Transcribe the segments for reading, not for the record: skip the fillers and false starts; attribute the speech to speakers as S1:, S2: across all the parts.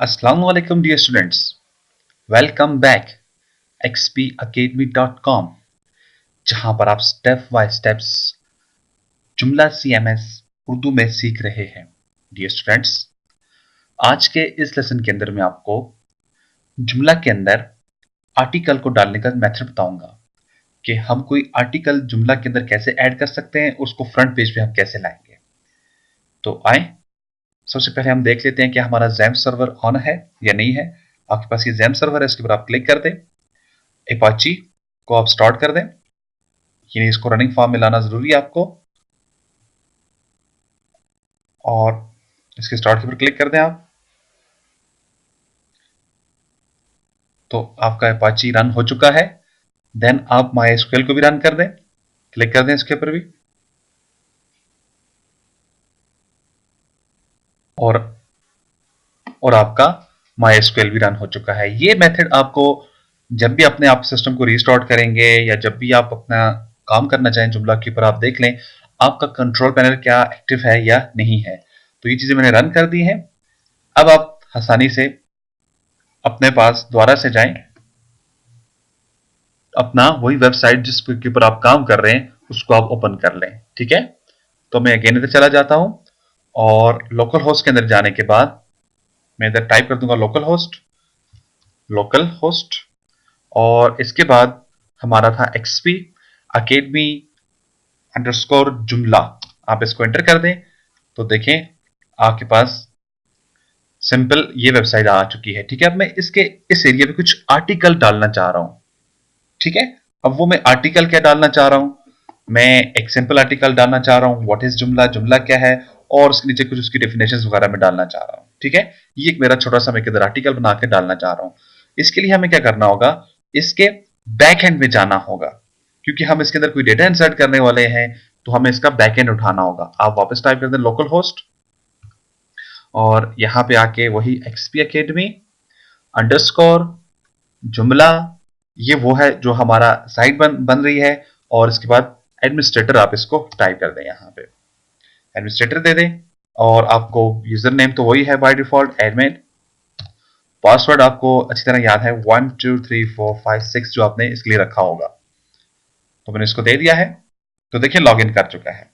S1: Assalamualaikum dear students. Welcome back xpacademy.com जहां पर आप स्टेप बाय स्टेप्स जुमला सीएमएस उर्दू में सीख रहे हैं। डियर स्टूडेंट्स, आज के इस लेसन के अंदर मैं आपको जुमला के अंदर आर्टिकल को डालने का मेथड बताऊंगा कि हम कोई आर्टिकल जुमला के अंदर कैसे ऐड कर सकते हैं, उसको फ्रंट पेज पे हम कैसे लाएंगे। तो आए सबसे पहले हम देख लेते हैं कि हमारा ज़ैम्प सर्वर ऑन है या नहीं है। आपके पास ये ज़ैम्प सर्वर है, इसके ऊपर आप क्लिक कर दें, अपाची को आप स्टार्ट कर दें, यानी इसको रनिंग फॉर्म में लाना जरूरी है आपको, और इसके स्टार्ट के ऊपर क्लिक कर दें आप, तो आपका अपाची रन हो चुका है। देन आप MySQL को भी रन कर दें, क्लिक कर दें इसके ऊपर भी, और आपका MySQL भी रन हो चुका है। ये मेथड आपको जब भी अपने आप सिस्टम को रीस्टार्ट करेंगे या जब भी आप अपना काम करना चाहें जुमला के ऊपर, आप देख लें आपका कंट्रोल पैनल क्या एक्टिव है या नहीं है। तो ये चीजें मैंने रन कर दी हैं। अब आप आसानी से अपने पास दोबारा से जाएं, अपना वही वेबसाइट जिसके ऊपर आप काम कर रहे हैं उसको आप ओपन कर लें। ठीक है, तो मैं अगेन इधर चला जाता हूं और लोकल होस्ट के अंदर जाने के बाद मैं इधर टाइप कर दूंगा लोकल होस्ट, और इसके बाद हमारा था XP अकेडमी अंडरस्कोर जुमला। आप इसको एंटर कर दें तो देखें आपके पास सिंपल ये वेबसाइट आ चुकी है। ठीक है, अब मैं इसके इस एरिया पे कुछ आर्टिकल डालना चाह रहा हूं। ठीक है, अब वो मैं आर्टिकल क्या डालना चाह रहा हूं, मैं एक सिंपल आर्टिकल डालना चाह रहा हूं, व्हाट इज जुमला, जुमला क्या है, और उसके नीचे कुछ उसकी डेफिनेशंस वगैरह में डालना चाह रहा हूं। ठीक है, ये एक मेरा छोटा सा मैं किधर आर्टिकल बना के डालना चाह रहा हूं। इसके लिए हमें क्या करना होगा, इसके बैक एंड में जाना होगा, क्योंकि हम इसके अंदर कोई डेटा इंसर्ट करने वाले हैं, तो हमें इसका बैक एंड उठाना होगा। आप वापस टाइप कर दें लोकल होस्ट, और यहां पे आके वही XP अकेडमी अंडरस्कोर जुमला, ये वो है जो हमारा साइट बन रही है, और इसके बाद एडमिनिस्ट्रेटर आप इसको टाइप कर दें, यहाँ पे एडमिनिस्ट्रेटर दे दें, और आपको यूजर नेम तो वही है बाय डिफॉल्ट एडमिन, पासवर्ड आपको अच्छी तरह याद है 1 2 3 4 5 6 जो आपने इसके लिए रखा होगा। तो मैंने इसको दे दिया है, तो देखिए लॉगिन कर चुका है।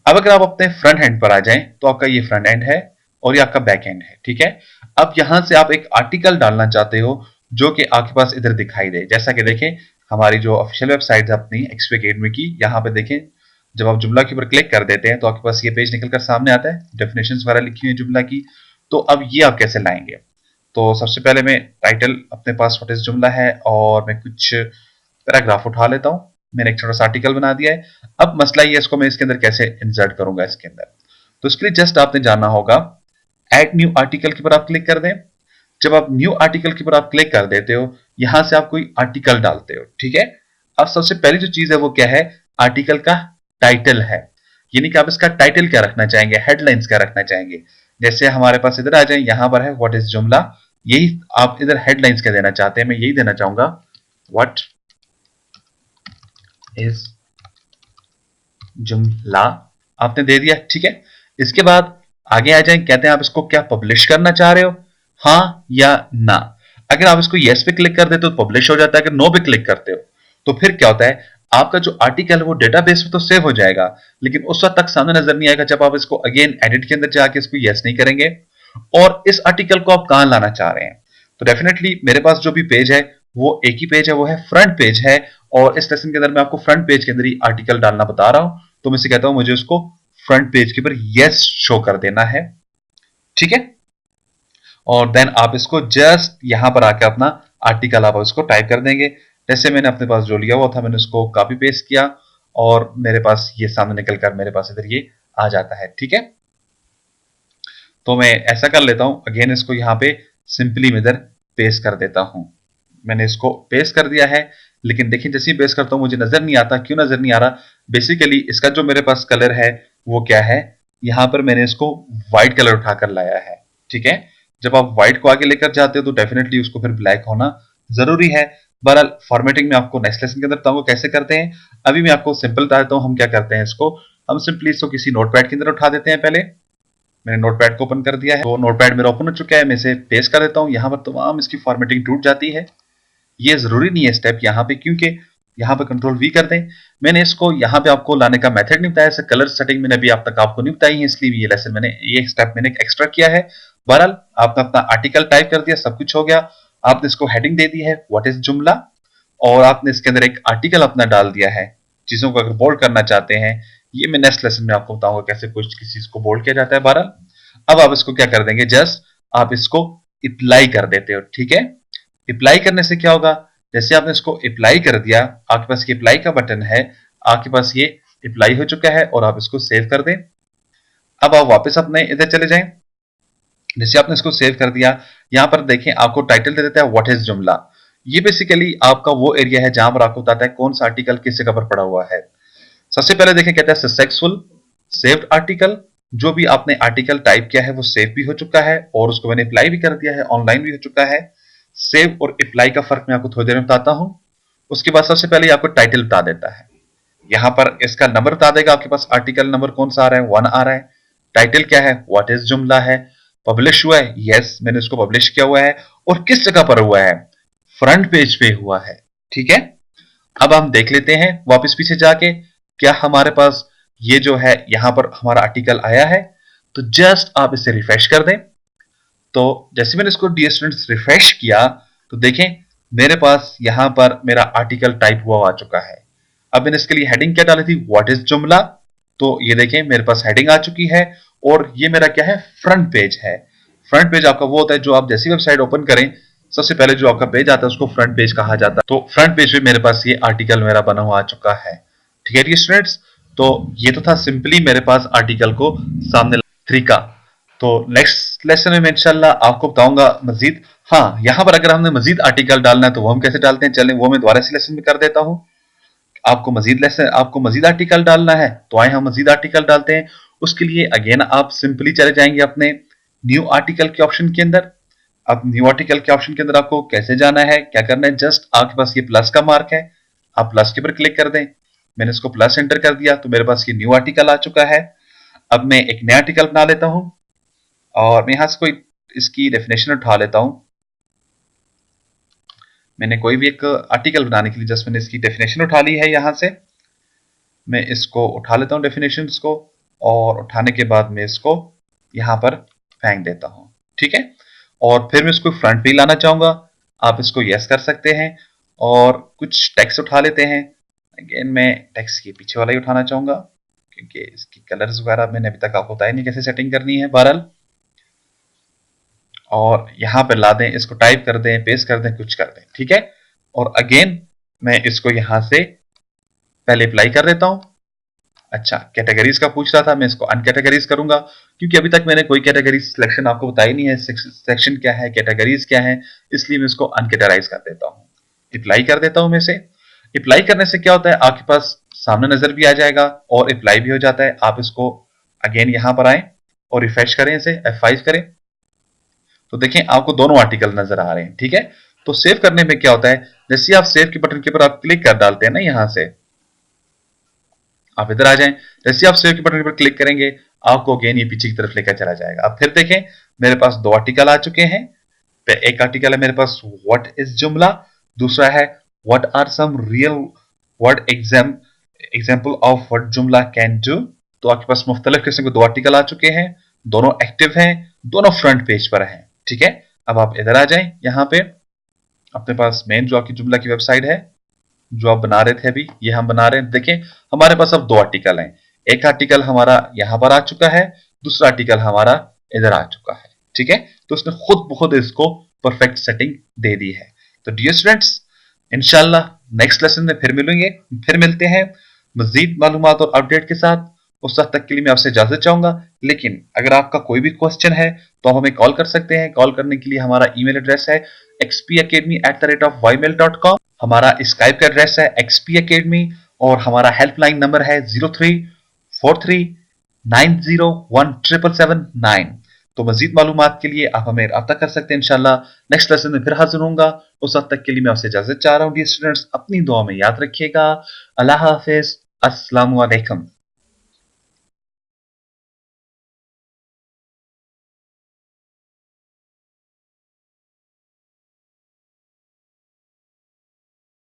S1: अब अगर आप अपने फ्रंट एंड पर आ जाएं तो आपका ये फ्रंट एंड है और ये आपका बैक एंड है। ठीक है, अब यहां से आप एक आर्टिकल डालना चाहते हो जो कि आपके पास इधर दिखाई दे, जैसा कि देखें हमारी जो ऑफिशियल वेबसाइट है अपनी XP अकेडमी की, यहां पे देखें जब आप जुमला के ऊपर क्लिक कर देते हैं तो आपके पास ये पेज निकलकर सामने आता है, डेफिनेशंस वगैरह लिखी हुई है जुमला की। तो अब ये आप कैसे लाएंगे, तो सबसे पहले मैं टाइटल अपने पास व्हाट इज जुमला है, और मैं कुछ पैराग्राफ उठा लेता हूं। मैंने एक छोटा सा आर्टिकल बना दिया है। अब मसला ये, इसको मैं इसके अंदर कैसे इंसर्ट करूंगा इसके अंदर, तो इसके लिए जस्ट आपने जाना होगा ऐड न्यू आर्टिकल के ऊपर आप क्लिक कर दें। जब आप न्यू आर्टिकल के ऊपर आप क्लिक कर देते हो, यहां से आप कोई आर्टिकल डालते हो। ठीक है, अब सबसे पहली जो चीज है वो क्या है, आर्टिकल का टाइटल है, यानी कि आप इसका टाइटल क्या रखना चाहेंगे, हेडलाइंस क्या रखना चाहेंगे। जैसे हमारे पास इधर आ जाए, यहां पर है व्हाट इज जुमला, यही आप इधर हेडलाइंस क्या देना चाहते हैं, मैं यही देना चाहूंगा व्हाट इज जुमला, आपने दे दिया। ठीक है, इसके बाद आगे आ जाए, कहते हैं आप इसको क्या पब्लिश करना चाह रहे हो, हाँ या ना। अगर आप इसको यस पे क्लिक कर देते हो तो पब्लिश हो जाता है, अगर नो पे क्लिक करते हो तो फिर क्या होता है, आपका जो आर्टिकल है वो डेटाबेस में तो सेव हो जाएगा, लेकिन उस वक्त तक सामने नजर नहीं आएगा जब आप इसको अगेन एडिट के अंदर जाके इसको यस नहीं करेंगे। और इस आर्टिकल को आप कहां लाना चाह रहे हैं, तो डेफिनेटली मेरे पास जो भी पेज है वो एक ही पेज है, वो है फ्रंट पेज है, और इस लेसन के अंदर मैं आपको फ्रंट पेज के अंदर ही आर्टिकल डालना बता रहा हूं। तो मैं इसे कहता हूं मुझे उसको फ्रंट पेज के ऊपर यस शो कर देना है। ठीक है, और देन आप इसको जस्ट यहां पर आकर अपना आर्टिकल आप इसको टाइप कर देंगे। जैसे मैंने अपने पास जो लिया हुआ था मैंने उसको कॉपी पेस्ट किया, और मेरे पास ये सामने निकल कर मेरे पास इधर ये आ जाता है। ठीक है, तो मैं ऐसा कर लेता हूं, अगेन इसको यहां पे सिंपली मैं इधर पेस्ट कर देता हूं। मैंने इसको पेस्ट कर दिया है, लेकिन देखिए जैसे ही पेस्ट करता हूं मुझे नजर नहीं आता, क्यों नजर नहीं आ रहा, बेसिकली इसका जो मेरे पास कलर है वो क्या है, यहां पर मैंने इसको व्हाइट कलर उठाकर लाया है। ठीक है, जब आप व्हाइट को आगे लेकर जाते हो तो डेफिनेटली उसको फिर ब्लैक होना जरूरी है। बहरहाल फॉर्मेटिंग में आपको नेक्स्ट लेसन के अंदर बताऊंगा कैसे करते हैं। अभी मैं आपको सिंपल बताता हूं हम क्या करते हैं, इसको हम सिंपली इसको किसी नोटपैड के अंदर उठा देते हैं पहले, मैंने नोटपैड को ओपन कर दिया है, तो नोटपैड मेरा ओपन हो चुका है। मैं इसे पेस्ट कर देता हूँ। यहाँ पर तमाम इसकी फॉर्मेटिंग टूट जाती है। ये जरूरी नहीं है स्टेप यहाँ पे, क्योंकि यहाँ पे कंट्रोल वी कर दें। मैंने इसको यहाँ पे आपको लाने का मेथड नहीं बताया, कलर सेटिंग मैंने अभी आप तक आपको नहीं बताई है, इसलिए ये लेसन मैंने ये स्टेप मैंने एक्स्ट्रा किया है। बहरहाल आपने अपना आर्टिकल टाइप कर दिया, सब कुछ हो गया। आपने इसको हेडिंग दे दी है व्हाट इज जुमला, और आपने इसके अंदर एक आर्टिकल अपना डाल दिया है। चीजों को अगर बोल्ड करना चाहते हैं, ये मैं नेक्स्ट लेसन में आपको बताऊंगा कैसे कुछ किसी चीज को बोल्ड किया जाता है। बहरहाल अब आप इसको क्या कर देंगे, जस्ट आप इसको अप्लाई कर देते हो। ठीक है, अप्लाई करने से क्या होगा, जैसे आपने इसको अप्लाई कर दिया, आपके पास ये अप्लाई का बटन है, आपके पास ये अप्लाई हो चुका है, और आप इसको सेव कर दें। अब आप वापस अपने इधर चले जाएं। जैसे आपने इसको सेव कर दिया, यहां पर देखें आपको टाइटल दे देता है व्हाट इज जुमला। ये बेसिकली आपका वो एरिया है जहां पर आपको बताता है कौन सा आर्टिकल किस जगह पर पड़ा हुआ है। सबसे पहले देखें, कहता है सक्सेसफुल सेव्ड आर्टिकल। जो भी आपने आर्टिकल टाइप किया है वो सेव भी हो चुका है, और उसको मैंने अप्लाई भी कर दिया है, ऑनलाइन भी हो चुका है। सेव और अप्लाई का फर्क मैं आपको थोड़ी देर में बताता हूं। उसके बाद सबसे पहले आपको टाइटल बता देता है। यहां पर इसका नंबर बता देगा, आपके पास आर्टिकल नंबर कौन सा आ रहा है, 1 आ रहा है। टाइटल क्या है, व्हाट इज जुमला है। पब्लिश हुआ है, यस मैंने इसको पब्लिश किया हुआ है। और किस जगह पर हुआ है, फ्रंट पेज पे हुआ है। ठीक है, अब हम देख लेते हैं वापस पीछे जाके, क्या हमारे पास ये जो है यहां पर हमारा आर्टिकल आया है। तो जस्ट आप इसे रिफ्रेश कर दें। तो जैसे मैंने इसको डियर स्टूडेंट्स रिफ्रेश किया, तो देखें मेरे पास यहां पर मेरा आर्टिकल टाइप हुआ आ चुका है। अब मैंने इसके लिए हेडिंग क्या डाली थी, व्हाट इज जुमला। तो ये देखें मेरे पास हेडिंग आ चुकी है, और ये मेरा क्या है, फ्रंट पेज है। फ्रंट पेज आपका वो होता है जो आप जैसी वेबसाइट ओपन करें, सबसे पहले जो आपका पेज आता है उसको फ्रंट पेज कहा जाता है। तो फ्रंट पेज पे मेरे पास ये आर्टिकल मेरा बना हुआ आ चुका है। ठीक है डियर स्टूडेंट्स, तो ये तो था सिंपली मेरे पास आर्टिकल को सामने तरीका। तो नेक्स्ट लेसन में मैं इंशाल्लाह आपको बताऊंगा मजीद। हाँ, यहां पर अगर हमने मजीद आर्टिकल डालना है तो वो हम कैसे डालते हैं, चलें वो मैं दोबारा इसी लेसन में कर देता हूं। आपको मजीद आर्टिकल डालना है, तो आए हम मजीद आर्टिकल डालते हैं। उसके लिए अगेन आप सिंपली चले जाएंगे अपने न्यू आर्टिकल के ऑप्शन के अंदर। अब न्यू आर्टिकल के ऑप्शन के अंदर आपको कैसे जाना है, क्या करना है, जस्ट आपके पास ये प्लस का मार्क है, आप प्लस के ऊपर क्लिक कर दें। मैंने इसको प्लस एंटर कर दिया, तो मेरे पास ये न्यू आर्टिकल आ चुका है। अब मैं एक नया आर्टिकल बना लेता हूं, और मैं यहां से कोई इसकी डेफिनेशन उठा लेता हूं। मैंने कोई भी एक आर्टिकल बनाने के लिए जस्ट मैंने इसकी डेफिनेशन उठा ली है। यहां से मैं इसको उठा लेता हूं डेफिनेशंस को, और उठाने के बाद मैं इसको यहां पर फेंक देता हूं। ठीक है, और फिर मैं इसको फ्रंट पे लाना चाहूंगा। आप इसको यस कर सकते हैं, और कुछ टेक्स्ट उठा लेते हैं। अगेन मैं टेक्स्ट के पीछे वाला ही उठाना चाहूंगा, क्योंकि इसकी कलर्स वगैरह मैंने अभी तक आपको बताया नहीं कैसे सेटिंग करनी है। बहरहाल, और यहां पर ला दें, इसको टाइप कर दें, पेस्ट कर दें, कुछ कर दें। ठीक है, और अगेन मैं इसको यहां से पहले अप्लाई कर देता हूं। अच्छा, कैटेगरीज का पूछ रहा था, मैं इसको अनकैटेगरीज करूंगा, क्योंकि अभी तक मैंने कोई कैटेगरी सिलेक्शन आपको बताई नहीं है, सेक्शन क्या है, कैटेगरीज क्या है, इसलिए मैं इसको अनकैटेगराइज कर देता हूं। अप्लाई कर देता हूं मैं इसे। अप्लाई करने से क्या होता है, आपके पास सामने नजर भी आ जाएगा और अप्लाई भी हो जाता है। आप इसको अगेन यहां पर आए और रिफ्रेश करें, इसे F5 करें, तो देखें आपको दोनों आर्टिकल नजर आ रहे हैं। ठीक है, तो सेव करने में क्या होता है, जैसे आप सेव के बटन के ऊपर आप क्लिक कर डालते हैं ना, यहां से आप इधर आ जाएं। जैसे आप सेव के बटन पर क्लिक करेंगे, आपको अगेन ये पीछे की तरफ लेकर चला जाएगा। अब फिर देखें मेरे पास दो आर्टिकल आ चुके हैं। एक आर्टिकल है मेरे पास व्हाट इज जुमला, दूसरा है what are some real world example of what जुमला कैन डू। तो आपके पास मुख्तलिफ किस्म के दो आर्टिकल आ चुके हैं, दोनों एक्टिव हैं, दोनों फ्रंट पेज पर हैं। ठीक है, अब आप इधर आ जाएं, यहां पे अपने पास मेन जो आपकी जुमला की वेबसाइट है जो आप बना रहे थे अभी, ये हम बना रहे हैं। देखें हमारे पास अब दो आर्टिकल हैं, एक आर्टिकल हमारा यहां पर आ चुका है, दूसरा आर्टिकल हमारा इधर आ चुका है। ठीक है, तो उसने खुद ब खुद इसको परफेक्ट सेटिंग दे दी है। तो डियर स्टूडेंट्स, इंशाल्लाह नेक्स्ट लेसन में फिर मिलते हैं मजीद मालूमात और अपडेट के साथ। उस वक्त तक के लिए मैं आपसे इजाजत चाहूंगा, लेकिन अगर आपका कोई भी क्वेश्चन है तो आप हमें कॉल कर सकते हैं। कॉल करने के लिए हमारा ईमेल एड्रेस है xpacademy@ymail.com, हमारा स्काइप का एड्रेस है xpacademy, और हमारा हेल्पलाइन नंबर है 0343901779। तो मजीद मालूमात के लिए आप हमें रब्ता कर सकते हैं। इंशाल्लाह नेक्स्ट लेसन में फिर हाजिर होऊंगा। उस वक्त तक के लिए मैं आपसे इजाजत चाह रहा हूँ। डियर स्टूडेंट्स, अपनी दुआ में याद रखिएगा। अल्लाह हाफिज, अस्सलामु अलैकुम।